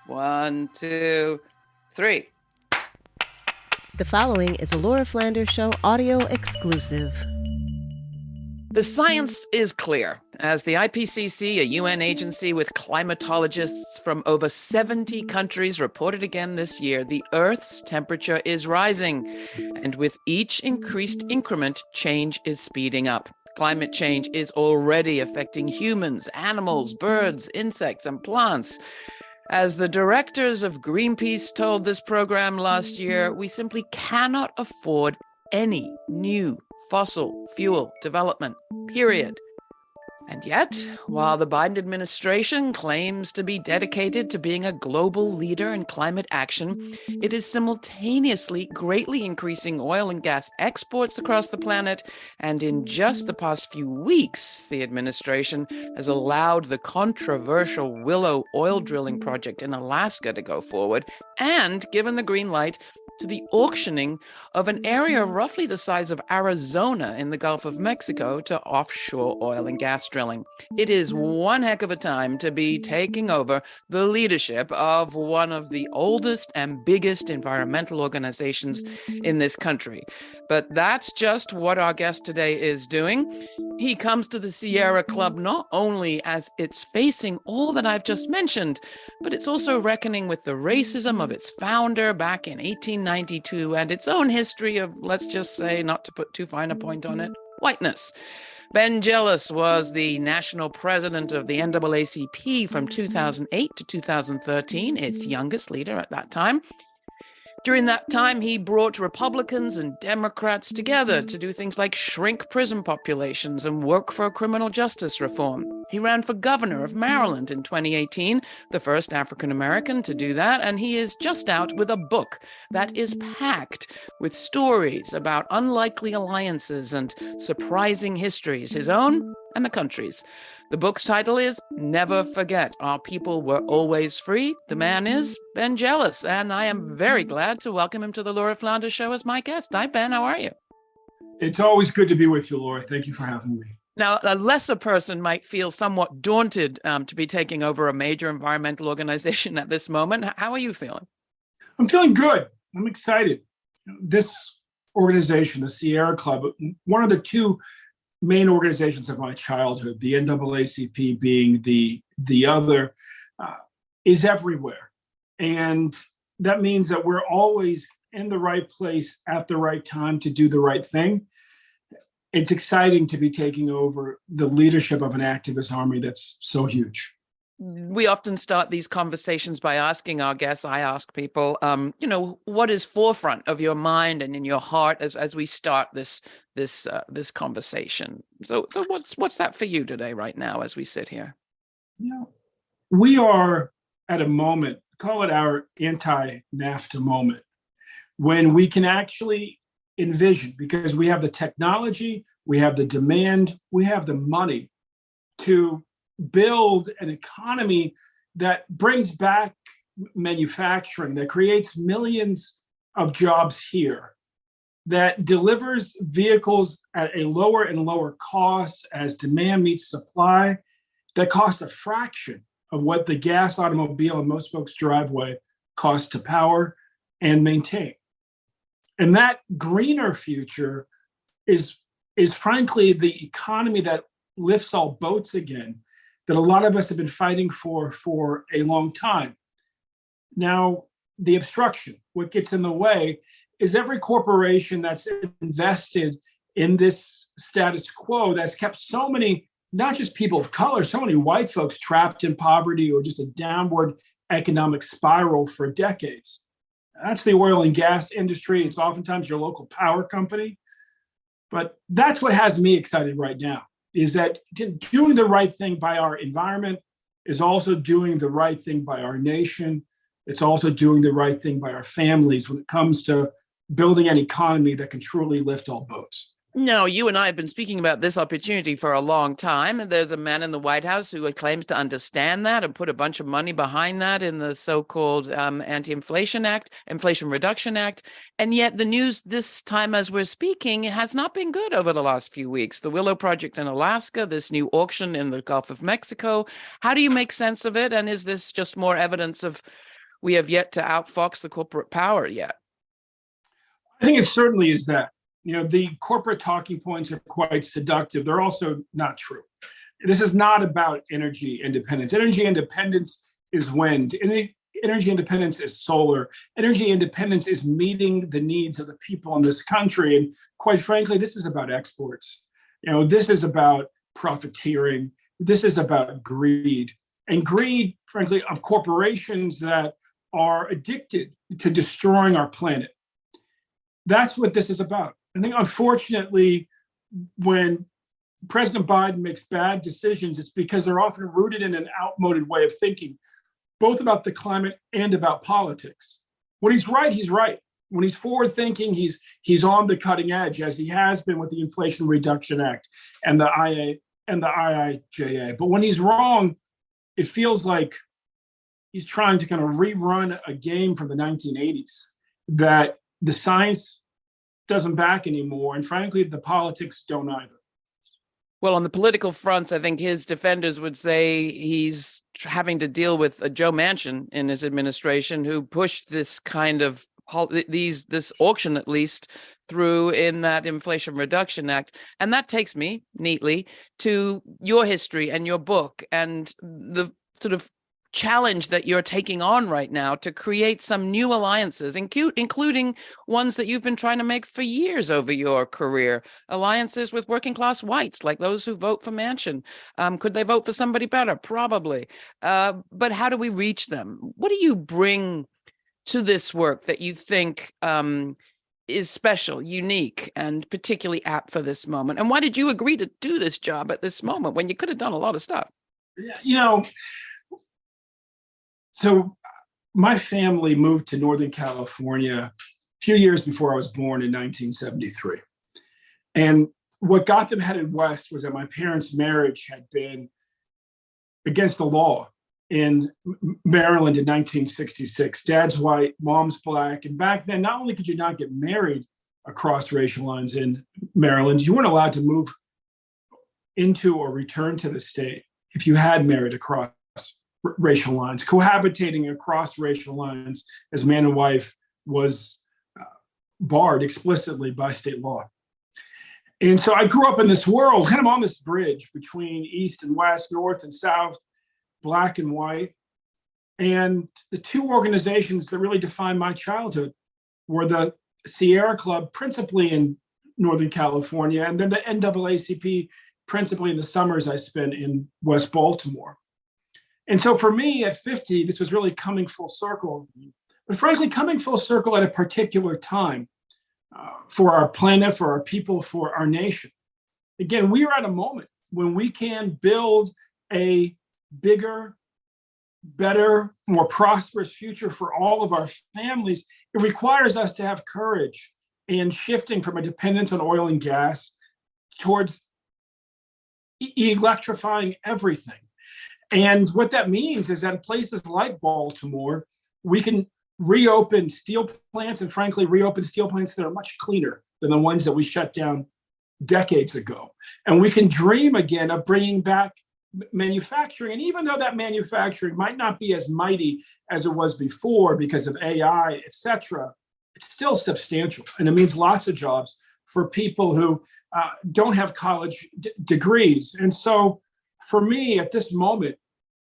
1, 2, 3. The following is a Laura Flanders Show audio exclusive. The science is clear. As the IPCC, a UN agency with climatologists from over 70 countries, reported again this year, the Earth's temperature is rising. And with each increased increment, change is speeding up. Climate change is already affecting humans, animals, birds, insects, and plants. As the directors of Greenpeace told this program last year, we simply cannot afford any new fossil fuel development, period. And yet, while the Biden administration claims to be dedicated to being a global leader in climate action, it is simultaneously greatly increasing oil and gas exports across the planet. And in just the past few weeks, the administration has allowed the controversial Willow oil drilling project in Alaska to go forward and given the green light to the auctioning of an area roughly the size of Arizona in the Gulf of Mexico to offshore oil and gas drilling. It is one heck of a time to be taking over the leadership of one of the oldest and biggest environmental organizations in this country. But that's just what our guest today is doing. He comes to the Sierra Club not only as it's facing all that I've just mentioned, but it's also reckoning with the racism of its founder back in 1892 and its own history of, let's just say, not to put too fine a point on it, whiteness. Ben Jealous was the national president of the NAACP from 2008 to 2013, its youngest leader at that time. During that time, he brought Republicans and Democrats together to do things like shrink prison populations and work for criminal justice reform. He ran for governor of Maryland in 2018, the first African American to do that, and he is just out with a book that is packed with stories about unlikely alliances and surprising histories, his own and the country's. The book's title is Never Forget, Our People Were Always Free. The man is Ben Jealous, and I am very glad to welcome him to the Laura Flanders Show as my guest. Hi, Ben. How are you? It's always good to be with you, Laura. Thank you for having me. Now, a lesser person might feel somewhat daunted to be taking over a major environmental organization at this moment. How are you feeling? I'm feeling good. I'm excited. This organization, the Sierra Club, one of the two main organizations of my childhood, the NAACP being the other, is everywhere. And that means that we're always in the right place at the right time to do the right thing. It's exciting to be taking over the leadership of an activist army that's so huge. We often start these conversations by asking our guests, I ask people, what is forefront of your mind and in your heart as we start this conversation? So what's that for you today, right now, as we sit here? We are at a moment, call it our anti-NAFTA moment, when we can actually envision, because we have the technology, we have the demand, we have the money to build an economy that brings back manufacturing, that creates millions of jobs here, that delivers vehicles at a lower and lower cost as demand meets supply, that costs a fraction of what the gas automobile in most folks' driveway costs to power and maintain. And that greener future is frankly the economy that lifts all boats again, that a lot of us have been fighting for a long time. Now, the obstruction, what gets in the way, is every corporation that's invested in this status quo that's kept so many, not just people of color, so many white folks trapped in poverty or just a downward economic spiral for decades. That's the oil and gas industry. It's oftentimes your local power company. But that's what has me excited right now, is that doing the right thing by our environment is also doing the right thing by our nation. It's also doing the right thing by our families when it comes to building an economy that can truly lift all boats. No, you and I have been speaking about this opportunity for a long time, and there's a man in the White House who claims to understand that and put a bunch of money behind that in the so-called Anti-Inflation Act, Inflation Reduction Act, and yet the news this time as we're speaking has not been good over the last few weeks. The Willow Project in Alaska, this new auction in the Gulf of Mexico. How do you make sense of it, and is this just more evidence of we have yet to outfox the corporate power yet. I think it certainly is that. The corporate talking points are quite seductive. They're also not true. This is not about energy independence. Energy independence is wind. Energy independence is solar. Energy independence is meeting the needs of the people in this country. And quite frankly, this is about exports. This is about profiteering. This is about greed. And greed, frankly, of corporations that are addicted to destroying our planet. That's what this is about. I think, unfortunately, when President Biden makes bad decisions, it's because they're often rooted in an outmoded way of thinking, both about the climate and about politics. When he's right, he's right. When he's forward thinking, he's on the cutting edge, as he has been with the Inflation Reduction Act and the IIJA. But when he's wrong, it feels like he's trying to kind of rerun a game from the 1980s that the science doesn't back anymore. And frankly, the politics don't either. Well, on the political fronts, I think his defenders would say he's having to deal with a Joe Manchin in his administration who pushed this kind of this auction, at least, through in that Inflation Reduction Act. And that takes me neatly to your history and your book and the sort of challenge that you're taking on right now to create some new alliances, including ones that you've been trying to make for years over your career, alliances with working class whites, like those who vote for Manchin. Could they vote for somebody better? Probably. But how do we reach them? What do you bring to this work that you think is special, unique, and particularly apt for this moment? And why did you agree to do this job at this moment when you could have done a lot of stuff? So my family moved to Northern California a few years before I was born in 1973. And what got them headed west was that my parents' marriage had been against the law in Maryland in 1966. Dad's white, mom's black. And back then, not only could you not get married across racial lines in Maryland, you weren't allowed to move into or return to the state if you had married across racial lines. Cohabitating across racial lines as man and wife was barred explicitly by state law. And so I grew up in this world, kind of on this bridge between East and West, North and South, black and white. And the two organizations that really defined my childhood were the Sierra Club, principally in Northern California, and then the NAACP, principally in the summers I spent in West Baltimore. And so for me at 50, this was really coming full circle, but frankly, coming full circle at a particular time for our planet, for our people, for our nation. Again, we are at a moment when we can build a bigger, better, more prosperous future for all of our families. It requires us to have courage in shifting from a dependence on oil and gas towards electrifying everything. And what that means is that in places like Baltimore, we can reopen steel plants and frankly, reopen steel plants that are much cleaner than the ones that we shut down decades ago. And we can dream again of bringing back manufacturing. And even though that manufacturing might not be as mighty as it was before because of AI, et cetera, it's still substantial. And it means lots of jobs for people who don't have college degrees. And so for me at this moment,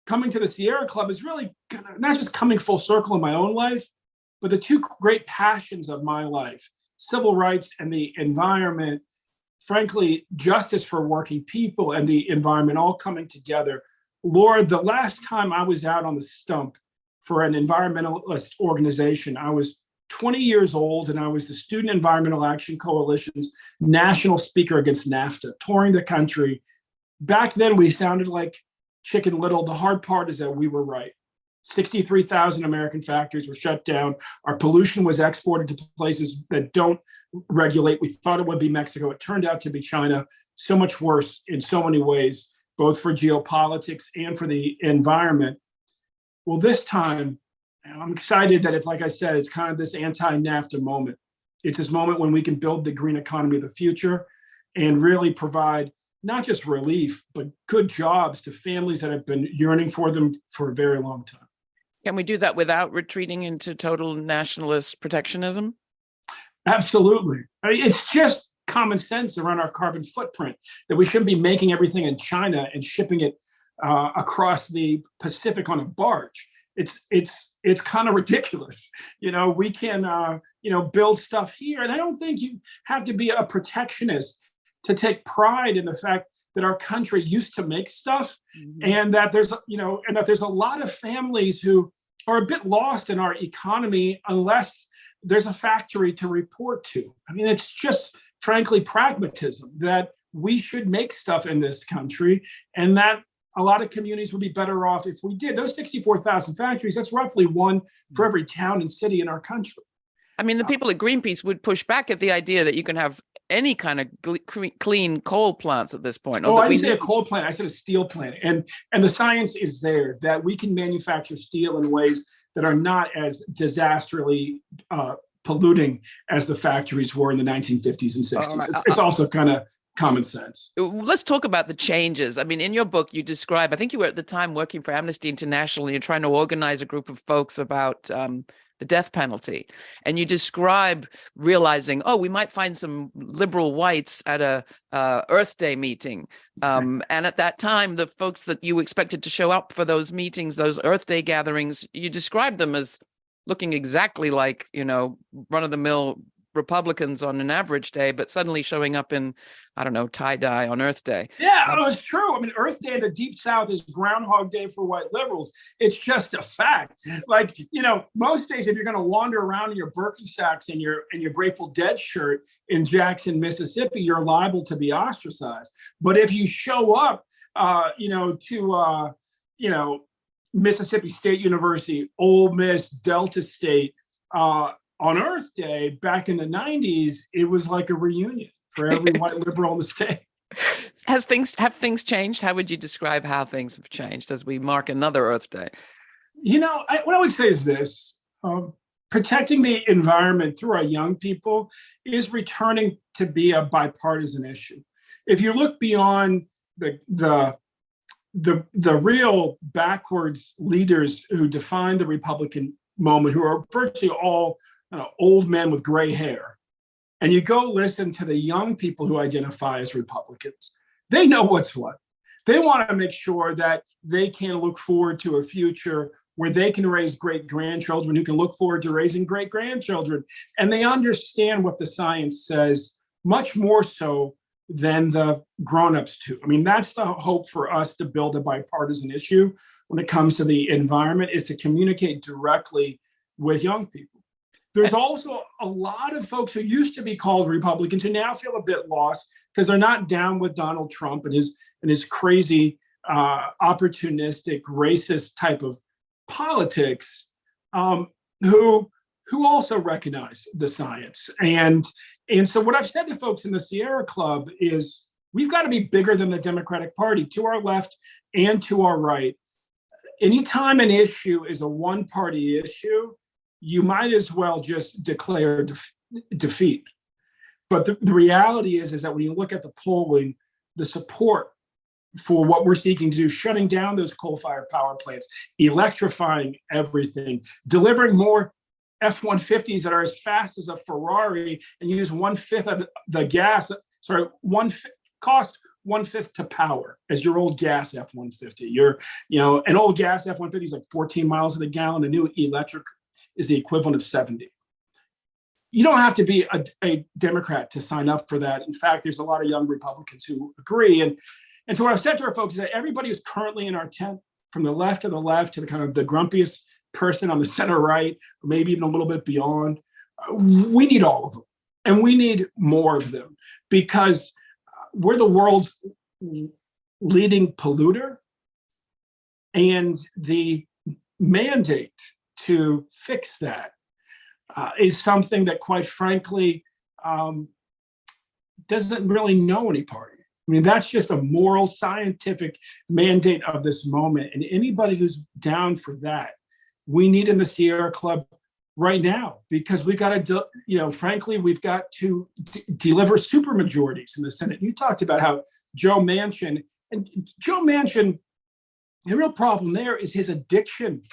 coming to the Sierra Club is really not just coming full circle in my own life, but the two great passions of my life, civil rights and the environment, frankly, justice for working people and the environment all coming together. Lord, the last time I was out on the stump for an environmentalist organization, I was 20 years old and I was the Student Environmental Action Coalition's national speaker against NAFTA, touring the country. Back then, we sounded like Chicken Little. The hard part is that we were right. 63,000 American factories were shut down. Our pollution was exported to places that don't regulate. We thought it would be Mexico. It turned out to be China. So much worse in so many ways, both for geopolitics and for the environment. Well, this time, I'm excited that it's, like I said, it's kind of this anti-NAFTA moment. It's this moment when we can build the green economy of the future and really provide not just relief, but good jobs to families that have been yearning for them for a very long time. Can we do that without retreating into total nationalist protectionism? Absolutely. I mean, it's just common sense around our carbon footprint that we shouldn't be making everything in China and shipping it across the Pacific on a barge. It's kind of ridiculous. We can build stuff here, and I don't think you have to be a protectionist to take pride in the fact that our country used to make stuff, and that there's a lot of families who are a bit lost in our economy unless there's a factory to report to. I mean, it's just frankly pragmatism that we should make stuff in this country, and that a lot of communities would be better off if we did. Those 64,000 factories, that's roughly one for every town and city in our country. I mean, the people at Greenpeace would push back at the idea that you can have any kind of clean coal plants at this point. I didn't say a coal plant, I said a steel plant. And the science is there that we can manufacture steel in ways that are not as disastrously polluting as the factories were in the 1950s and 60s. It's also kind of common sense. Let's talk about the changes. I mean, in your book, you describe, I think you were at the time working for Amnesty International, and you're trying to organize a group of folks about the death penalty. And you describe realizing, we might find some liberal whites at a Earth Day meeting. And at that time, the folks that you expected to show up for those meetings, those Earth Day gatherings, you described them as looking exactly like, run-of-the-mill Republicans on an average day, but suddenly showing up in, tie-dye on Earth Day. Yeah, it's true. I mean, Earth Day in the Deep South is Groundhog Day for white liberals. It's just a fact. Like, most days, if you're going to wander around in your Birkenstocks and your Grateful Dead shirt in Jackson, Mississippi, you're liable to be ostracized. But if you show up, to Mississippi State University, Ole Miss, Delta State, on Earth Day back in the 90s, it was like a reunion for every white liberal in the state. Have things changed? How would you describe how things have changed as we mark another Earth Day? What I would say is this: protecting the environment through our young people is returning to be a bipartisan issue. If you look beyond the real backwards leaders who define the Republican moment, who are virtually all old men with gray hair, and you go listen to the young people who identify as Republicans, they know what's what. They want to make sure that they can look forward to a future where they can raise great-grandchildren who can look forward to raising great-grandchildren. And they understand what the science says much more so than the grown-ups do. I mean, that's the hope for us to build a bipartisan issue when it comes to the environment, is to communicate directly with young people. There's also a lot of folks who used to be called Republicans who now feel a bit lost because they're not down with Donald Trump and his crazy, opportunistic, racist type of politics, who also recognize the science. And so what I've said to folks in the Sierra Club is we've got to be bigger than the Democratic Party, to our left and to our right. Anytime an issue is a one-party issue, you might as well just declare defeat. But the reality is that when you look at the polling, the support for what we're seeking to do, shutting down those coal-fired power plants, electrifying everything, delivering more F-150s that are as fast as a Ferrari and use 1/5 of the gas, cost 1/5 to power as your old gas F-150. An old gas F-150 is like 14 miles to the gallon. A new electric is the equivalent of 70. You don't have to be a Democrat to sign up for that. In fact, there's a lot of young Republicans who agree. And so what I've said to our folks is that everybody who's currently in our tent, from the left to the kind of the grumpiest person on the center right, or maybe even a little bit beyond, we need all of them. And we need more of them because we're the world's leading polluter. And the mandate to fix that is something that, quite frankly, doesn't really know any party. I mean, that's just a moral, scientific mandate of this moment. And anybody who's down for that, we need in the Sierra Club right now, because we've got to, frankly, we've got to deliver supermajorities in the Senate. You talked about how Joe Manchin, the real problem there is his addiction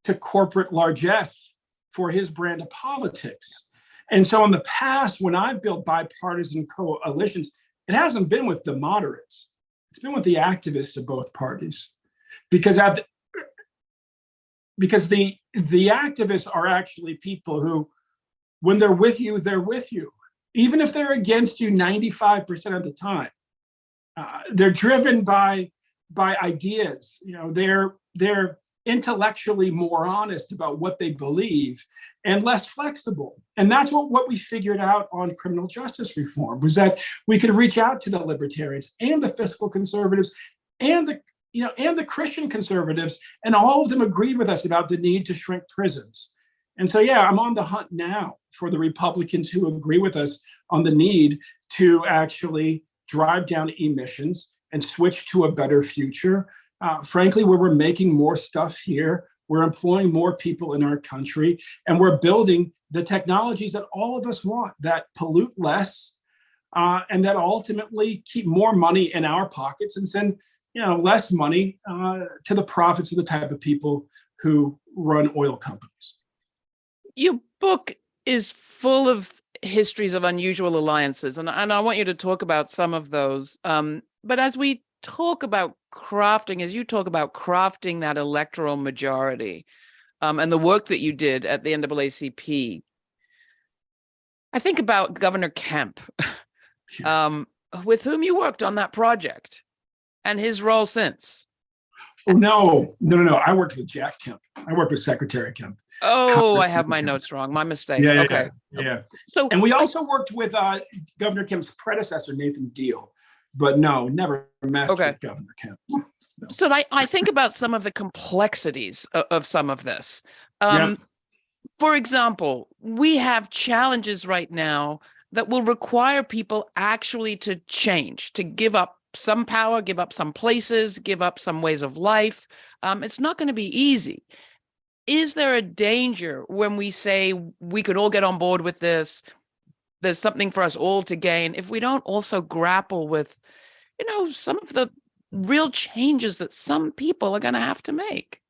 to corporate largesse for his brand of politics. And so in the past, when I've built bipartisan coalitions, it hasn't been with the moderates. It's been with the activists of both parties. Because the activists are actually people who, when they're with you, they're with you. Even if they're against you 95% of the time. They're driven by ideas. You know, they're intellectually more honest about what they believe and less flexible. And that's what we figured out on criminal justice reform, was that we could reach out to the libertarians and the fiscal conservatives and the Christian conservatives, and all of them agreed with us about the need to shrink prisons. And so, yeah, I'm on the hunt now for the Republicans who agree with us on the need to actually drive down emissions and switch to a better future. Frankly, where we're making more stuff here, we're employing more people in our country, and we're building the technologies that all of us want, that pollute less, and that ultimately keep more money in our pockets and send less money to the profits of the type of people who run oil companies. Your book is full of histories of unusual alliances, and I want you to talk about some of those. But as we talk about crafting, as you talk about crafting that electoral majority, and the work that you did at the NAACP, I think about Governor Kemp, with whom you worked on that project, and his role since. Oh, no. I worked with Jack Kemp. I worked with Secretary Kemp. Oh, I have my notes wrong. My mistake. Yeah, okay. Yeah. So, and we also worked with Governor Kemp's predecessor, Nathan Deal, but no, never messed with Governor Kemp. No. So I think about some of the complexities of some of this. For example, we have challenges right now that will require people actually to change, to give up some power, give up some places, give up some ways of life. It's not going to be easy. Is there a danger when we say we could all get on board with this? There's something for us all to gain if we don't also grapple with, some of the real changes that some people are going to have to make.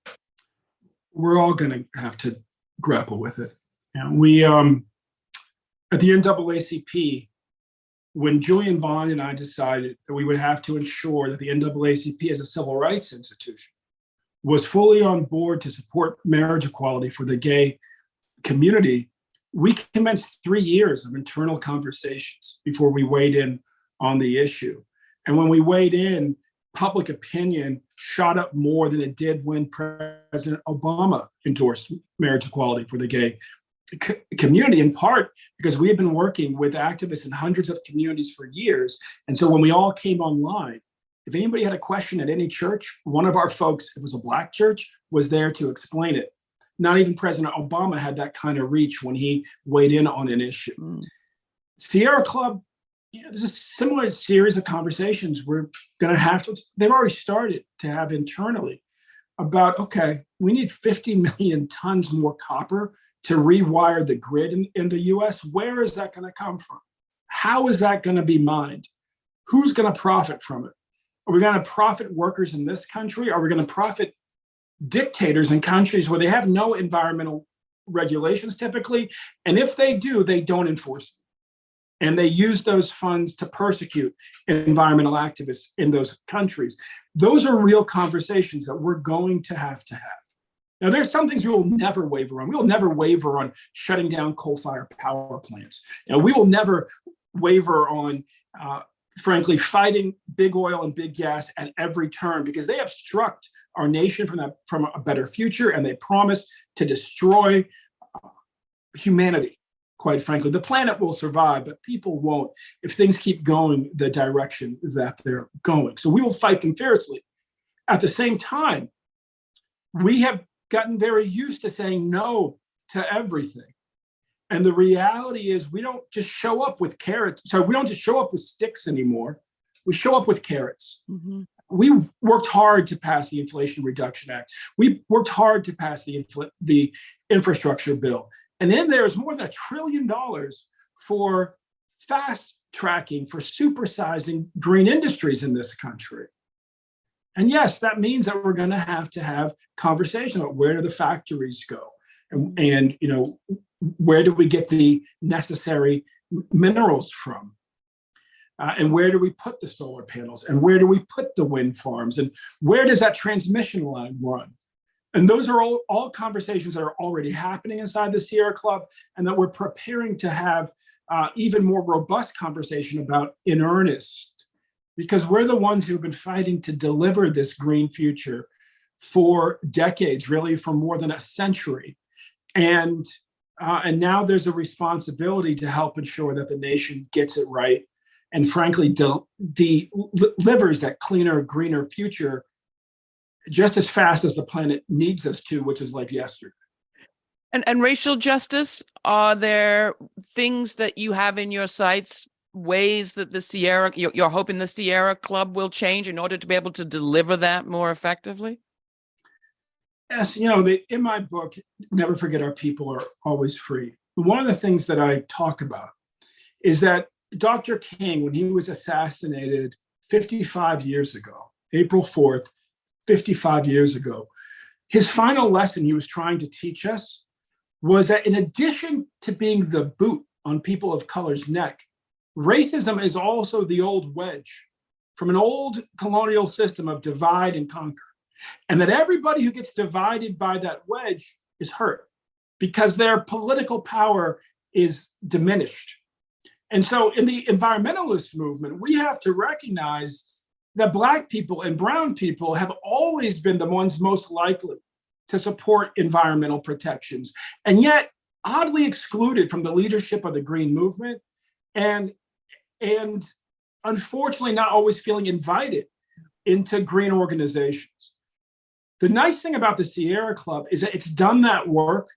We're all going to have to grapple with it. We, at the NAACP, when Julian Bond and I decided that we would have to ensure that the NAACP as a civil rights institution was fully on board to support marriage equality for the gay community, we commenced 3 years of internal conversations before we weighed in on the issue. And when we weighed in, public opinion shot up more than it did when President Obama endorsed marriage equality for the gay community, in part because we had been working with activists in hundreds of communities for years. And so when we all came online, if anybody had a question at any church, one of our folks, it was a Black church, was there to explain it. Not even President Obama had that kind of reach when he weighed in on an issue. Sierra Club, there's a similar series of conversations we're going to have to, they've already started to have internally about, okay, we need 50 million tons more copper to rewire the grid in the US. Where is that going to come from? How is that going to be mined? Who's going to profit from it? Are we going to profit workers in this country? Are we going to profit dictators in countries where they have no environmental regulations typically? And if they do, they don't enforce them. And they use those funds to persecute environmental activists in those countries. Those are real conversations that we're going to have. Now, there's some things we will never waver on. We will never waver on shutting down coal-fired power plants. We will never waver on, frankly, fighting big oil and big gas at every turn, because they obstruct our nation from a better future, and they promise to destroy humanity. Quite frankly, the planet will survive, but people won't if things keep going the direction that they're going. So we will fight them fiercely. At the same time, we have gotten very used to saying no to everything. And the reality is we don't just show up with carrots. So we don't just show up with sticks anymore. We show up with carrots. Mm-hmm. We worked hard to pass the Inflation Reduction Act. We worked hard to pass the infrastructure bill. And then there's more than $1 trillion for fast tracking, for supersizing green industries in this country. And yes, that means that we're going to have conversation about where do the factories go, and where do we get the necessary minerals from, and where do we put the solar panels, and where do we put the wind farms, and where does that transmission line run? And those are all conversations that are already happening inside the Sierra Club, and that we're preparing to have even more robust conversation about in earnest, because we're the ones who've been fighting to deliver this green future for decades, really for more than a century. And now there's a responsibility to help ensure that the nation gets it right, and frankly, delivers that cleaner, greener future just as fast as the planet needs us to, which is like yesterday. And racial justice, are there things that you have in your sights, ways that the Sierra, you're hoping the Sierra Club will change in order to be able to deliver that more effectively? Yes, in my book, Never Forget Our People Are Always Free, one of the things that I talk about is that Dr. King, when he was assassinated 55 years ago, April 4th, 55 years ago, his final lesson he was trying to teach us was that in addition to being the boot on people of color's neck, racism is also the old wedge from an old colonial system of divide and conquer. And that everybody who gets divided by that wedge is hurt because their political power is diminished. And so in the environmentalist movement, we have to recognize that Black people and brown people have always been the ones most likely to support environmental protections, and yet oddly excluded from the leadership of the green movement, and unfortunately not always feeling invited into green organizations. The nice thing about the Sierra Club is that it's done that work,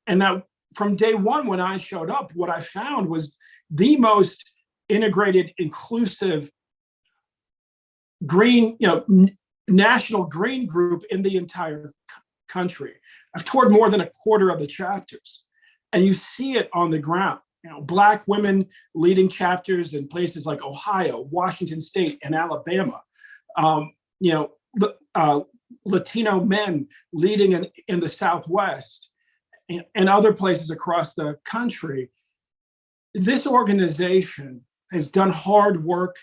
and that from day one when I showed up, what I found was the most integrated, inclusive green, national green group in the entire country. I've toured more than a quarter of the chapters, and you see it on the ground. Black women leading chapters in places like Ohio, Washington State, and Alabama. Latino men leading in the Southwest and other places across the country. This organization has done hard work.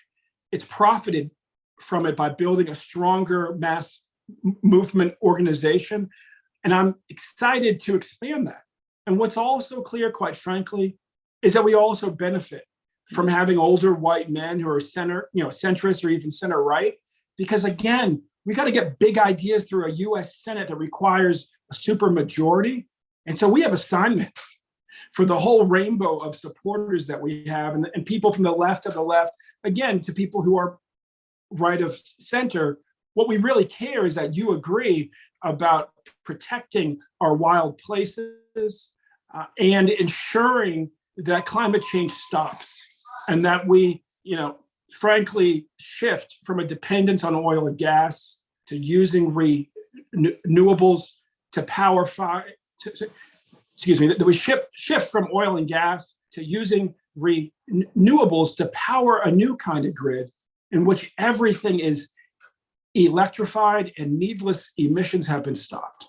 It's profited from it by building a stronger mass movement organization. And I'm excited to expand that. And what's also clear, quite frankly, is that we also benefit from having older white men who are centrist or even center right. Because again, we got to get big ideas through a US Senate that requires a supermajority. And so we have assignments for the whole rainbow of supporters that we have, and people from the left of the left, again, to people who are right of center. What we really care is that you agree about protecting our wild places and ensuring that climate change stops, and that we, frankly, shift from a dependence on oil and gas to using renewables to power fire. That we shift from oil and gas to using renewables to power a new kind of grid in which everything is electrified and needless emissions have been stopped.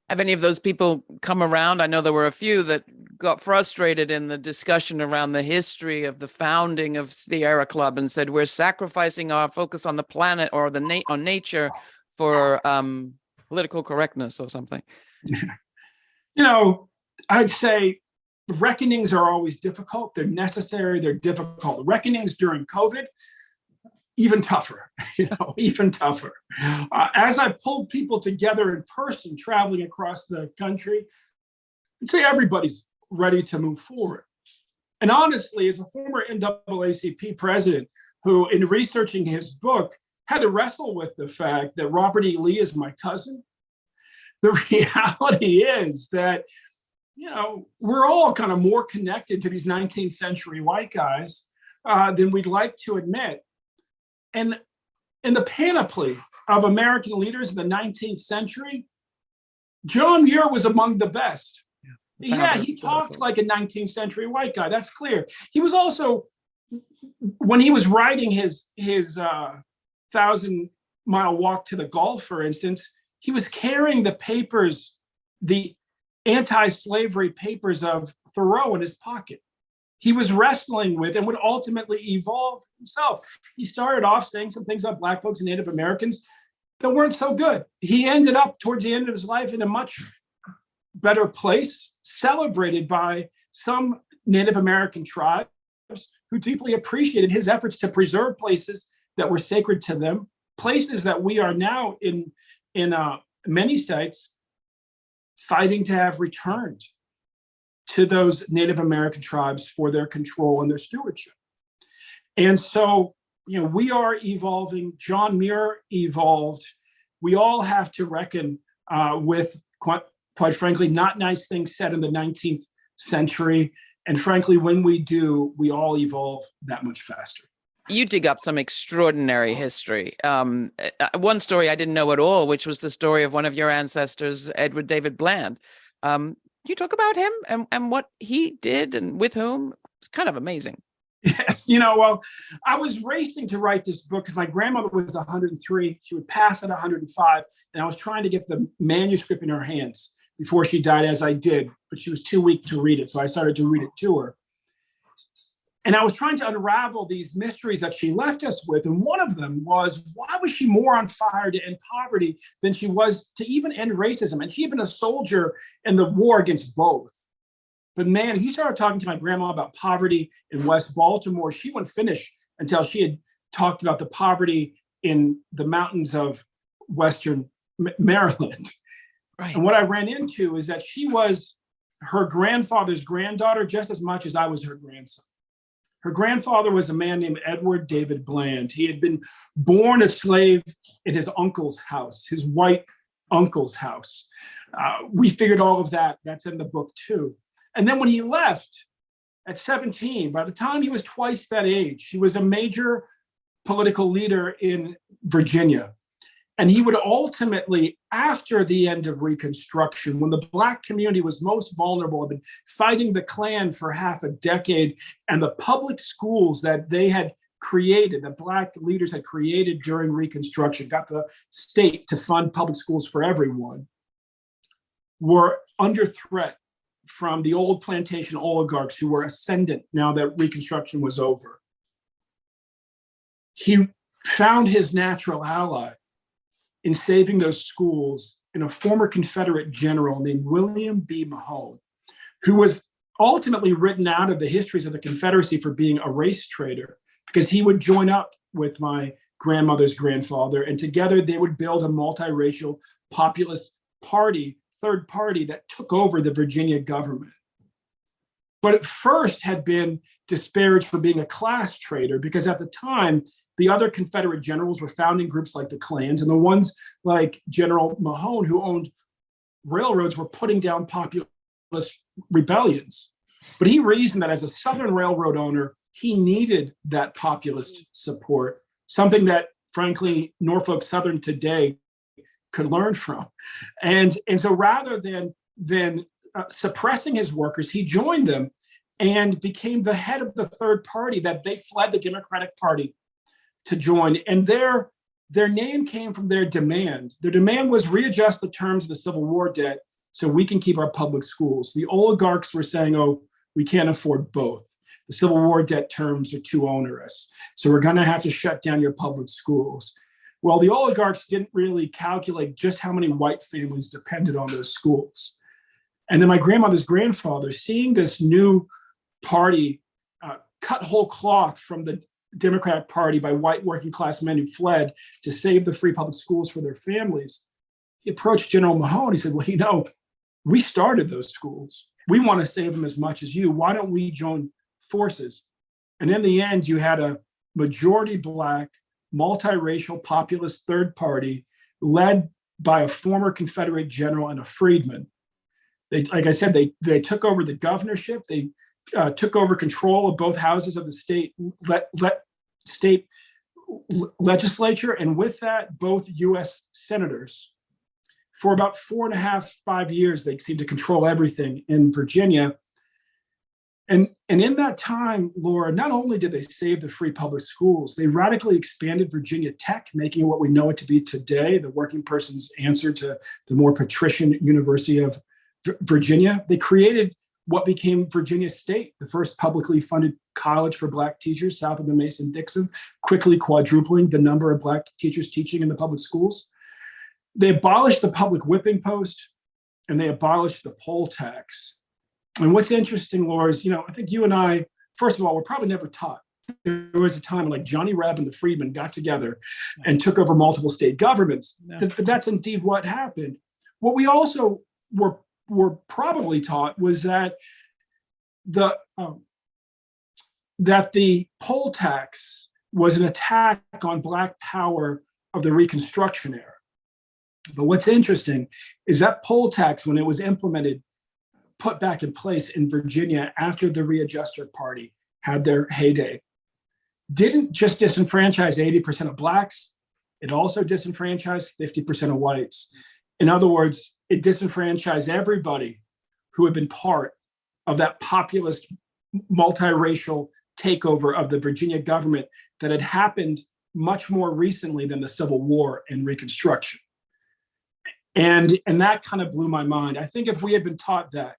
Have any of those people come around? I know there were a few that got frustrated in the discussion around the history of the founding of Sierra Club and said, we're sacrificing our focus on the planet or on nature for political correctness or something. I'd say reckonings are always difficult. They're necessary. They're difficult. Reckonings during COVID, even tougher, even tougher. As I pulled people together in person, traveling across the country, I'd say everybody's ready to move forward. And honestly, as a former NAACP president who, in researching his book, had to wrestle with the fact that Robert E. Lee is my cousin, the reality is that we're all kind of more connected to these 19th century white guys than we'd like to admit. And in the panoply of American leaders in the 19th century, John Muir was among the best. Yeah, he talked like a 19th century white guy. That's clear. He was also, when he was writing his 1,000 mile walk to the Gulf, for instance, he was carrying the papers, the anti-slavery papers of Thoreau in his pocket. He was wrestling with and would ultimately evolve himself. He started off saying some things about Black folks and Native Americans that weren't so good. He ended up towards the end of his life in a much better place, celebrated by some Native American tribes who deeply appreciated his efforts to preserve places that were sacred to them, places that we are now in many states fighting to have returned to those Native American tribes for their control and their stewardship. And so, we are evolving. John Muir evolved. We all have to reckon with, quite frankly, not nice things said in the 19th century. And frankly, when we do, we all evolve that much faster. You dig up some extraordinary history. One story I didn't know at all, which was the story of one of your ancestors, Edward David Bland. Can you talk about him and what he did and with whom? It's kind of amazing. Well, I was racing to write this book because my grandmother was 103. She would pass at 105. And I was trying to get the manuscript in her hands before she died, as I did. But she was too weak to read it. So I started to read it to her. And I was trying to unravel these mysteries that she left us with. And one of them was, why was she more on fire to end poverty than she was to even end racism? And she had been a soldier in the war against both. But man, if you started talking to my grandma about poverty in West Baltimore, she wouldn't finish until she had talked about the poverty in the mountains of Western Maryland. Right. And what I ran into is that she was her grandfather's granddaughter just as much as I was her grandson. Her grandfather was a man named Edward David Bland. He had been born a slave in his uncle's house, his white uncle's house. We figured all of that. That's in the book too. And then when he left at 17, by the time he was twice that age, he was a major political leader in Virginia. And he would ultimately, after the end of Reconstruction, when the Black community was most vulnerable, had been fighting the Klan for half a decade, and the public schools that they had created, that Black leaders had created during Reconstruction, got the state to fund public schools for everyone, were under threat from the old plantation oligarchs who were ascendant now that Reconstruction was over. He found his natural ally in saving those schools in a former Confederate general named William B. Mahone, who was ultimately written out of the histories of the Confederacy for being a race traitor, because he would join up with my grandmother's grandfather, and together they would build a multiracial populist party, third party, that took over the Virginia government. But at first had been disparaged for being a class traitor, because at the time, the other Confederate generals were founding groups like the Klans, and the ones like General Mahone, who owned railroads, were putting down populist rebellions. But he reasoned that as a Southern railroad owner, he needed that populist support, something that, frankly, Norfolk Southern today could learn from. And so rather than suppressing his workers, he joined them and became the head of the third party that they fled the Democratic Party to join. And their name came from their demand. Their demand was readjust the terms of the Civil War debt so we can keep our public schools. The oligarchs were saying, oh, we can't afford both. The Civil War debt terms are too onerous, so we're going to have to shut down your public schools. Well, the oligarchs didn't really calculate just how many white families depended on those schools. And then my grandmother's grandfather, seeing this new party cut whole cloth from the Democratic Party by white working class men who fled to save the free public schools for their families, he approached General Mahone. He said, well, we started those schools. We want to save them as much as you. Why don't we join forces? And in the end, you had a majority Black, multiracial, populist third party led by a former Confederate general and a freedman. Like I said, they took over the governorship. They took over control of both houses of the state legislature, and with that, both U.S. senators. For about 4.5, 5 years, they seemed to control everything in Virginia. And in that time, Laura, not only did they save the free public schools, they radically expanded Virginia Tech, making it what we know it to be today, the working person's answer to the more patrician University of Virginia. They created what became Virginia State, the first publicly funded college for Black teachers south of the Mason-Dixon, quickly quadrupling the number of Black teachers teaching in the public schools. They abolished the public whipping post, and they abolished the poll tax. And what's interesting, Laura, is, I think you and I, first of all, were probably never taught. There was a time like Johnny Reb and the Freedmen got together and took over multiple state governments. Yeah. But that's indeed what happened. What we also were probably taught was that the poll tax was an attack on Black power of the Reconstruction era. But what's interesting is that poll tax, when it was implemented, put back in place in Virginia after the Readjuster Party had their heyday, didn't just disenfranchise 80% of Blacks, it also disenfranchised 50% of whites. In other words, it disenfranchised everybody who had been part of that populist, multiracial takeover of the Virginia government that had happened much more recently than the Civil War and Reconstruction. And that kind of blew my mind. I think if we had been taught that,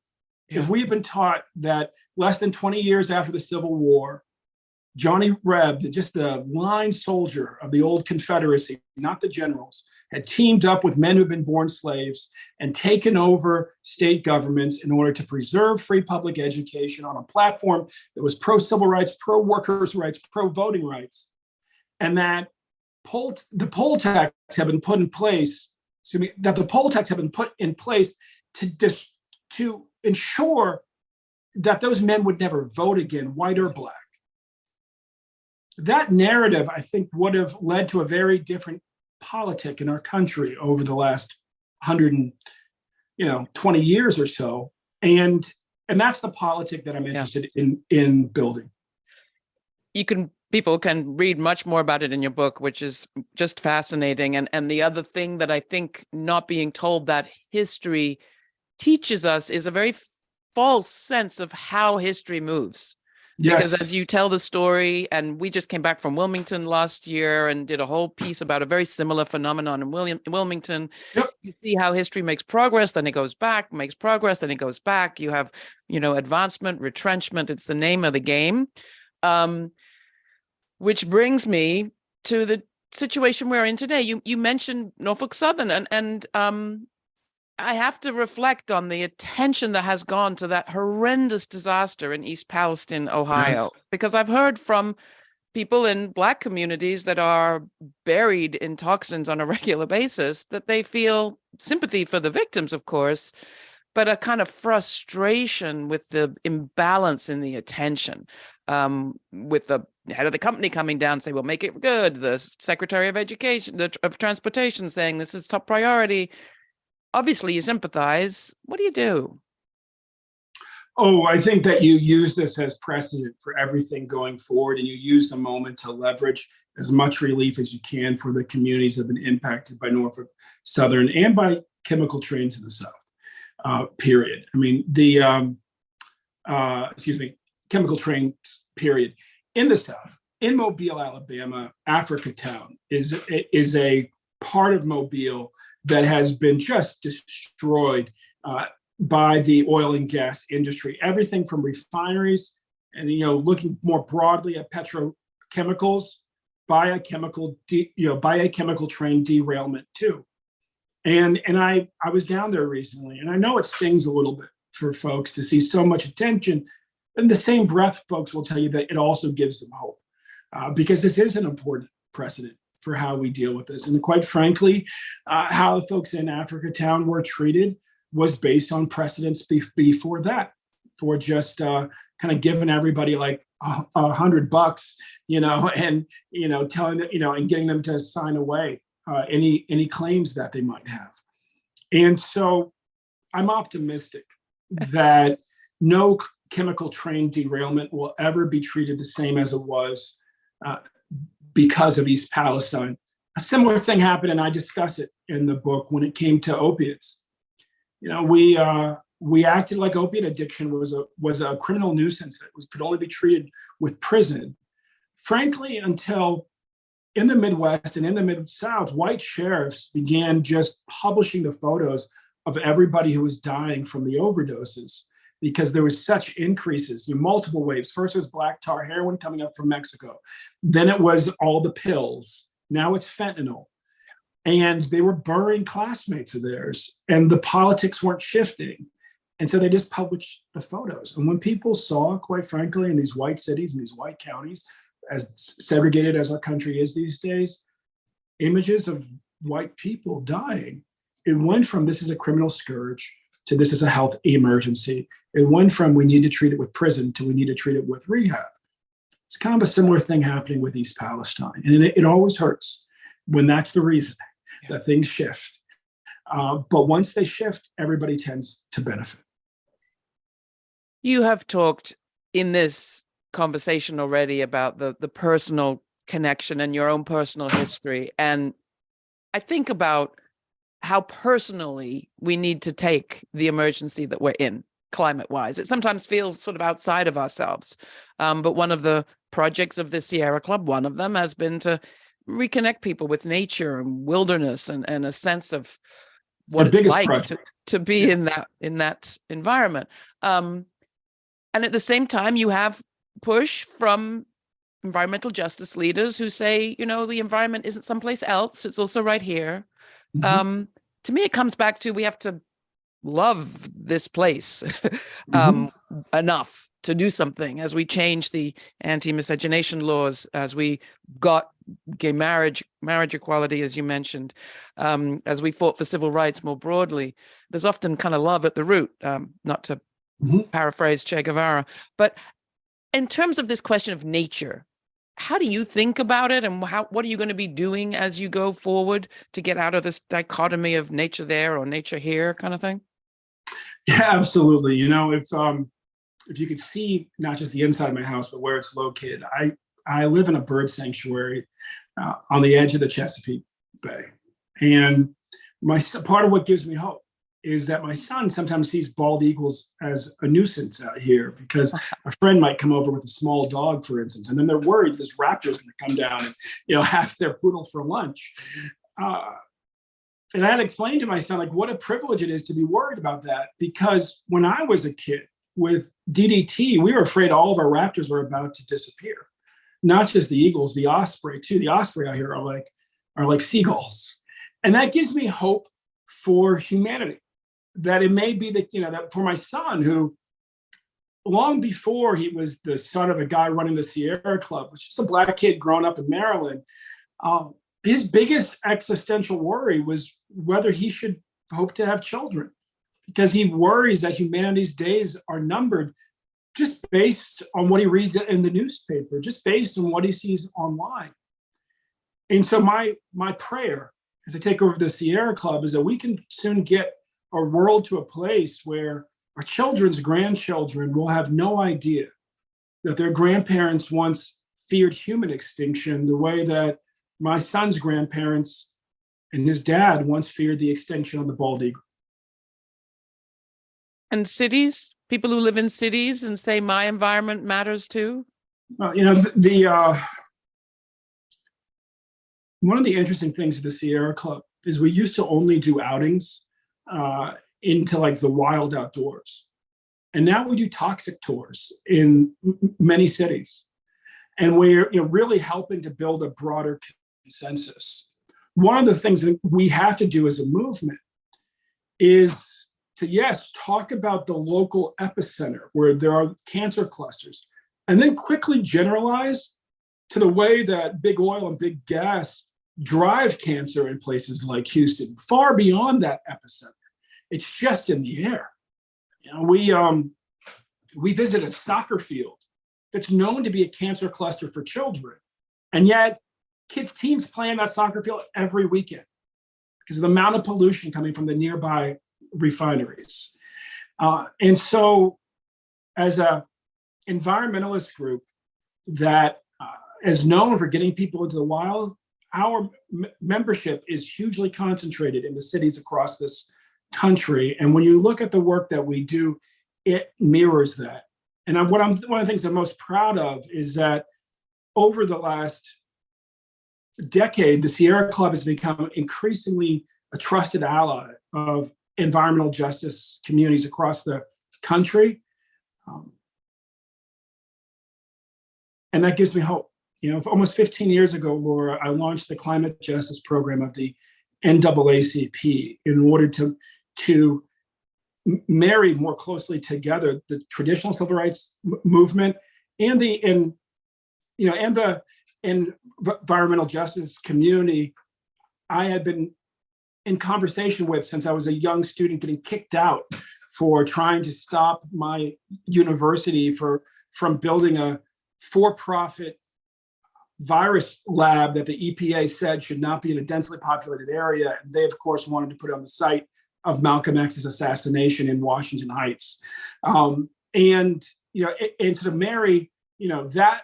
if we had been taught that less than 20 years after the Civil War, Johnny Reb, just the line soldier of the old Confederacy, not the generals, had teamed up with men who'd been born slaves and taken over state governments in order to preserve free public education on a platform that was pro-civil rights, pro-workers' rights, pro-voting rights. And that the poll tax had been put in place, to ensure that those men would never vote again, white or Black. That narrative, I think, would have led to a very different politic in our country over the last 120 years or so. And that's the politic that I'm interested in building. People can read much more about it in your book, which is just fascinating. And the other thing that I think not being told that history teaches us is a very false sense of how history moves. Yes. Because as you tell the story, and we just came back from Wilmington last year and did a whole piece about a very similar phenomenon in Wilmington. Yep. You see how history makes progress, then it goes back, makes progress, then it goes back. You have, advancement, retrenchment. It's the name of the game. Which brings me to the situation we're in today. You mentioned Norfolk Southern, and I have to reflect on the attention that has gone to that horrendous disaster in East Palestine, Ohio, because I've heard from people in Black communities that are buried in toxins on a regular basis that they feel sympathy for the victims, of course, but a kind of frustration with the imbalance in the attention, with the head of the company coming down and say, well, make it good. The Secretary of Education, of Transportation saying this is top priority. Obviously, you sympathize. What do you do? Oh, I think that you use this as precedent for everything going forward, and you use the moment to leverage as much relief as you can for the communities that have been impacted by Norfolk Southern and by chemical trains in the South, period. I mean, chemical trains, period. In the South, in Mobile, Alabama, Africatown is a part of Mobile that has been just destroyed by the oil and gas industry. Everything from refineries and, looking more broadly at petrochemicals, by a chemical train derailment too. And I was down there recently, and I know it stings a little bit for folks to see so much attention. In the same breath, folks will tell you that it also gives them hope, because this is an important precedent for how we deal with this. And quite frankly, how the folks in Africatown were treated was based on precedents before that, for just kind of giving everybody like $100, and telling them, and getting them to sign away any claims that they might have. And so I'm optimistic that no chemical train derailment will ever be treated the same as it was because of East Palestine. A similar thing happened, and I discuss it in the book when it came to opiates. We We acted like opiate addiction was a criminal nuisance that could only be treated with prison. Frankly, until in the Midwest and in the Mid-South, white sheriffs began just publishing the photos of everybody who was dying from the overdoses, because there was such increases in multiple waves. First it was black tar heroin coming up from Mexico. Then it was all the pills. Now it's fentanyl. And they were burying classmates of theirs, and the politics weren't shifting. And so they just published the photos. And when people saw, quite frankly, in these white cities, in these white counties, as segregated as our country is these days, images of white people dying, it went from this is a criminal scourge to this is a health emergency. It went from we need to treat it with prison to we need to treat it with rehab. It's kind of a similar thing happening with East Palestine. And it always hurts when that's the reason that things shift. But once they shift, everybody tends to benefit. You have talked in this conversation already about the personal connection and your own personal history. And I think about how personally we need to take the emergency that we're in climate-wise. It sometimes feels sort of outside of ourselves. But one of the projects of the Sierra Club, one of them has been to reconnect people with nature and wilderness and a sense of what it's like to be in that environment. And at the same time, you have push from environmental justice leaders who say, the environment isn't someplace else, it's also right here. Mm-hmm. To me, it comes back to we have to love this place enough to do something as we change the anti-miscegenation laws, as we got gay marriage equality, as you mentioned, as we fought for civil rights more broadly. There's often kind of love at the root, not to paraphrase Che Guevara. But in terms of this question of nature, how do you think about it, and what are you going to be doing as you go forward to get out of this dichotomy of nature there or nature here kind of thing? Yeah, absolutely. If you could see not just the inside of my house, but where it's located, I live in a bird sanctuary on the edge of the Chesapeake Bay. And part of what gives me hope is that my son sometimes sees bald eagles as a nuisance out here, because a friend might come over with a small dog, for instance, and then they're worried this raptor is going to come down and have their poodle for lunch. And I had explained to my son, what a privilege it is to be worried about that, because when I was a kid with DDT, we were afraid all of our raptors were about to disappear. Not just the eagles, the osprey too. The osprey out here are like seagulls. And that gives me hope for humanity, that it may be that for my son, who long before he was the son of a guy running the Sierra Club, which is a black kid growing up in Maryland, his biggest existential worry was whether he should hope to have children, because he worries that humanity's days are numbered just based on what he reads in the newspaper, just based on what he sees online. And so my prayer as I take over the Sierra Club is that we can soon get our world to a place where our children's grandchildren will have no idea that their grandparents once feared human extinction the way that my son's grandparents and his dad once feared the extinction of the bald eagle. And cities, people who live in cities and say my environment matters too? One of the interesting things of the Sierra Club is we used to only do outings into the wild outdoors. And now we do toxic tours in many cities. And we're really helping to build a broader consensus. One of the things that we have to do as a movement is to, yes, talk about the local epicenter where there are cancer clusters, and then quickly generalize to the way that big oil and big gas drive cancer in places like Houston, far beyond that epicenter. It's just in the air. We visit a soccer field that's known to be a cancer cluster for children, and yet kids' teams play in that soccer field every weekend because of the amount of pollution coming from the nearby refineries. And so as an environmentalist group that is known for getting people into the wild, our membership is hugely concentrated in the cities across this country. And when you look at the work that we do, it mirrors that. And one of the things I'm most proud of is that over the last decade, the Sierra Club has become increasingly a trusted ally of environmental justice communities across the country. And that gives me hope. Almost 15 years ago, Laura, I launched the climate justice program of the NAACP in order to marry more closely together the traditional civil rights movement and the environmental justice community I had been in conversation with since I was a young student, getting kicked out for trying to stop my university from building a for-profit virus lab that the EPA said should not be in a densely populated area. And they, of course, wanted to put it on the site of Malcolm X's assassination in Washington Heights. And to marry, that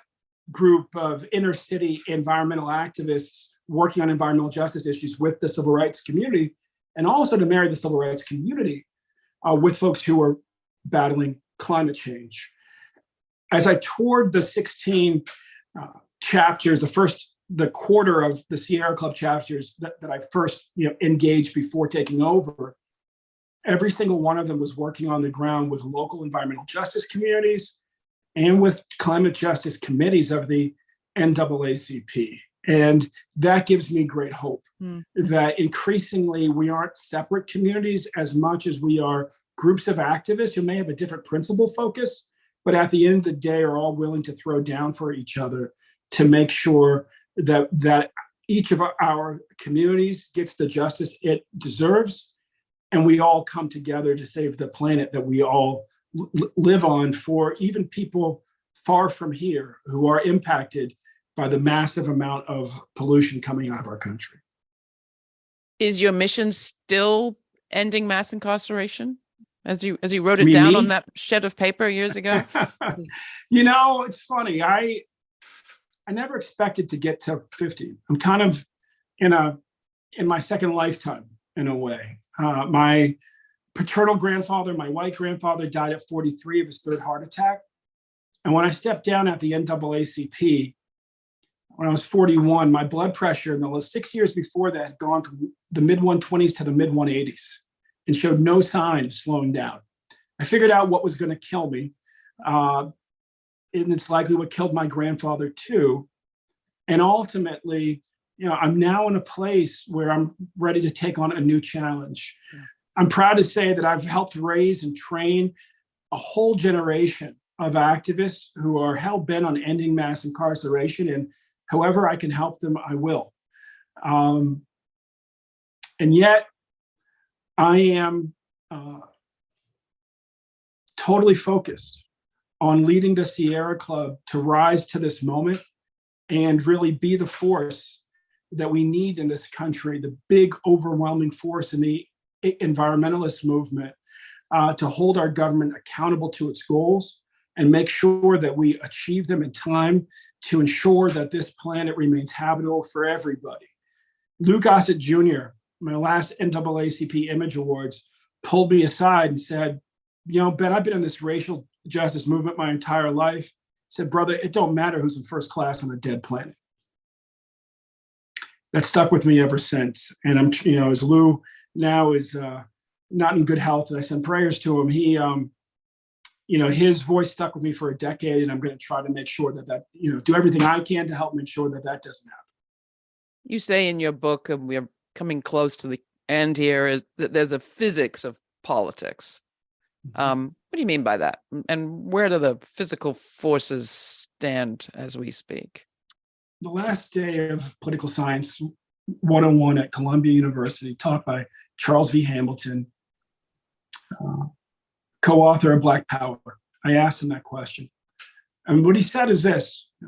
group of inner city environmental activists working on environmental justice issues with the civil rights community, and also to marry the civil rights community with folks who are battling climate change. As I toured the 16 chapters, the quarter of the Sierra Club chapters that I first engaged before taking over, every single one of them was working on the ground with local environmental justice communities and with climate justice committees of the NAACP. And that gives me great hope that increasingly we aren't separate communities as much as we are groups of activists who may have a different principal focus, but at the end of the day are all willing to throw down for each other to make sure that each of our communities gets the justice it deserves, and we all come together to save the planet that we all live on, for even people far from here who are impacted by the massive amount of pollution coming out of our country. Is your mission still ending mass incarceration, as you wrote it down on that shed of paper years ago? It's funny. I never expected to get to 50. I'm kind of in my second lifetime in a way. My paternal grandfather, my white grandfather, died at 43 of his third heart attack. And when I stepped down at the NAACP, when I was 41, my blood pressure in the 6 years before that had gone from the mid-120s to the mid-180s and showed no sign of slowing down. I figured out what was going to kill me. And it's likely what killed my grandfather too. And ultimately, I'm now in a place where I'm ready to take on a new challenge. Yeah. I'm proud to say that I've helped raise and train a whole generation of activists who are hell-bent on ending mass incarceration, and however I can help them, I will. And yet, I am totally focused on leading the Sierra Club to rise to this moment and really be the force that we need in this country, the big, overwhelming force in the environmentalist movement, to hold our government accountable to its goals and make sure that we achieve them in time to ensure that this planet remains habitable for everybody. Lou Gossett Jr., my last NAACP Image Awards, pulled me aside and said, Ben, I've been in this racial justice movement my entire life. He said, brother, it don't matter who's in first class on a dead planet. That stuck with me ever since. And I'm, as Lou now is not in good health, and I send prayers to him, he, his voice stuck with me for a decade, and I'm going to try to make sure that, do everything I can to help ensure that doesn't happen. You say in your book, and we're coming close to the end here, is that there's a physics of politics. What do you mean by that? And where do the physical forces stand as we speak? The last day of political science 101 at Columbia University, taught by Charles V. Hamilton, co-author of Black Power, I asked him that question. And what he said is this, I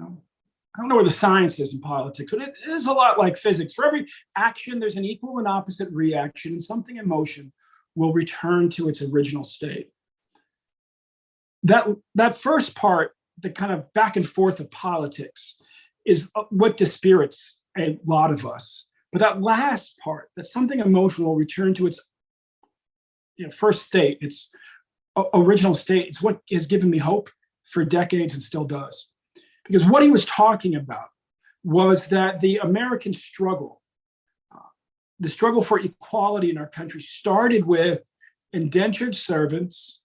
don't know where the science is in politics, but it is a lot like physics. For every action, there's an equal and opposite reaction, and something in motion will return to its original state. That first part, the kind of back and forth of politics, is what dispirits a lot of us. But that last part, that something emotional will return to its first state. It's original state. It's what has given me hope for decades and still does. Because what he was talking about was that the American struggle, the struggle for equality in our country, started with indentured servants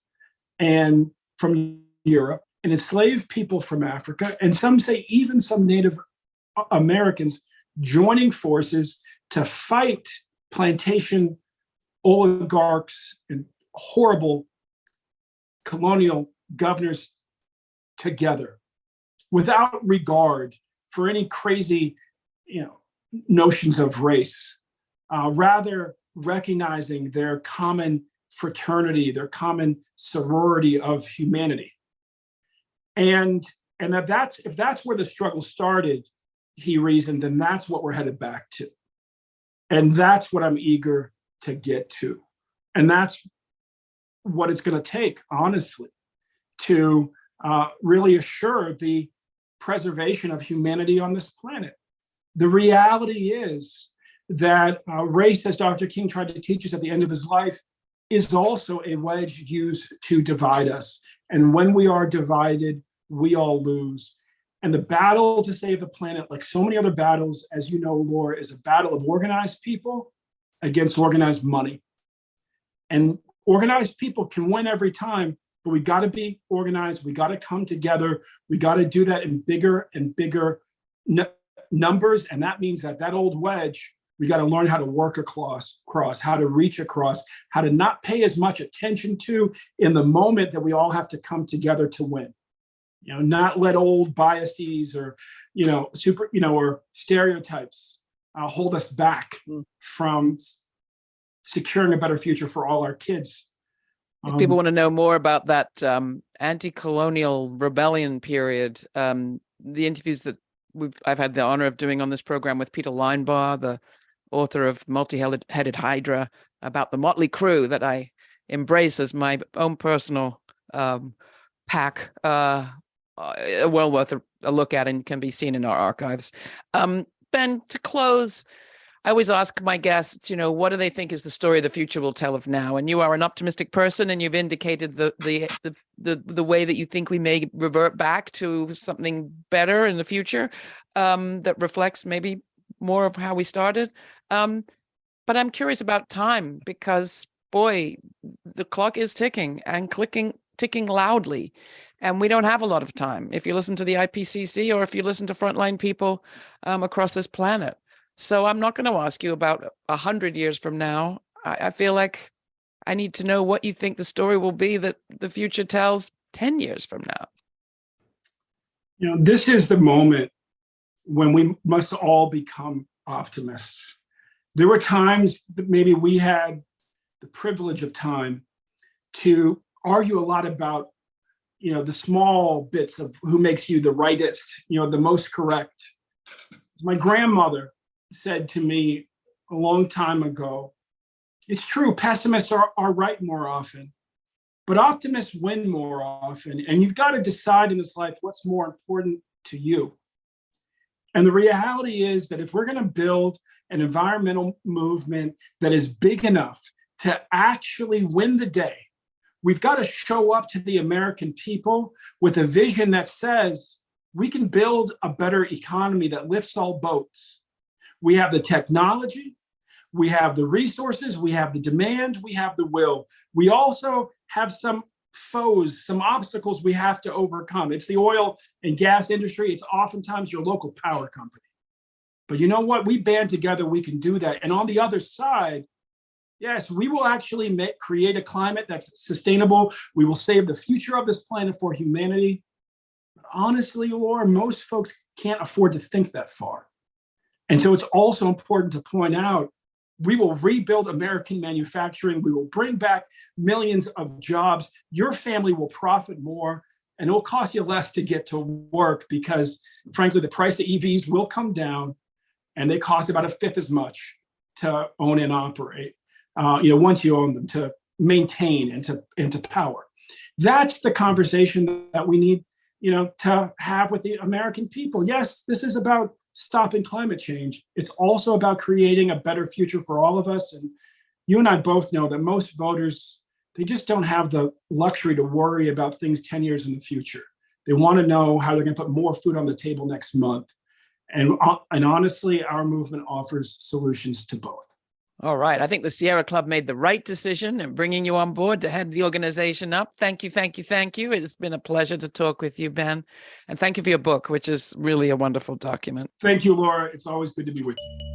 and from Europe and enslaved people from Africa, and some say even some Native Americans joining forces to fight plantation oligarchs and horrible colonial governors together without regard for any crazy, notions of race, rather recognizing their common fraternity, their common sorority of humanity. And if that's where the struggle started, he reasoned, then that's what we're headed back to. And that's what I'm eager to get to. And that's what it's going to take, honestly, to really assure the preservation of humanity on this planet. The reality is that race, as Dr. King tried to teach us at the end of his life, is also a wedge used to divide us. And when we are divided, we all lose. And the battle to save the planet, like so many other battles, as you know, Laura, is a battle of organized people against organized money. And organized people can win every time, but we got to be organized. We got to come together. We got to do that in bigger and bigger numbers. And that means that old wedge, we got to learn how to work across, how to reach across, how to not pay as much attention to in the moment that we all have to come together to win. Not let old biases or, or stereotypes hold us back from securing a better future for all our kids. If people want to know more about that anti-colonial rebellion period, the interviews that I've had the honor of doing on this program with Peter Linebaugh, the author of Multi-Headed Hydra, about the motley crew that I embrace as my own personal pack, well worth a look at and can be seen in our archives. Ben, to close, I always ask my guests, what do they think is the story the future will tell of now? And you are an optimistic person, and you've indicated the way that you think we may revert back to something better in the future that reflects maybe more of how we started. But I'm curious about time because, boy, the clock is ticking and ticking loudly. And we don't have a lot of time if you listen to the IPCC or if you listen to frontline people across this planet. So I'm not going to ask you about 100 years from now. I feel like I need to know what you think the story will be that the future tells 10 years from now. This is the moment when we must all become optimists. There were times that maybe we had the privilege of time to argue a lot about, the small bits of who makes you the rightest, the most correct. My grandmother said to me a long time ago, it's true, pessimists are right more often, but optimists win more often. And you've got to decide in this life what's more important to you. And the reality is that if we're going to build an environmental movement that is big enough to actually win the day, we've got to show up to the American people with a vision that says we can build a better economy that lifts all boats. We have the technology, we have the resources, we have the demand, we have the will. We also have some foes, some obstacles we have to overcome. It's the oil and gas industry. It's oftentimes your local power company. But you know what? We band together, we can do that. And on the other side, yes, we will actually create a climate that's sustainable. We will save the future of this planet for humanity. But honestly, Laura, most folks can't afford to think that far. And so it's also important to point out, we will rebuild American manufacturing. We will bring back millions of jobs. Your family will profit more, and it will cost you less to get to work because, frankly, the price of EVs will come down, and they cost about a fifth as much to own and operate. Once you own them, to maintain and to power. That's the conversation that we need, to have with the American people. Yes, this is about stopping climate change. It's also about creating a better future for all of us. And you and I both know that most voters they just don't have the luxury to worry about things 10 years in the future. They want to know how they're going to put more food on the table next month. And honestly, our movement offers solutions to both. All right. I think the Sierra Club made the right decision in bringing you on board to head the organization up. Thank you, thank you, thank you. It's been a pleasure to talk with you, Ben. And thank you for your book, which is really a wonderful document. Thank you, Laura. It's always good to be with you.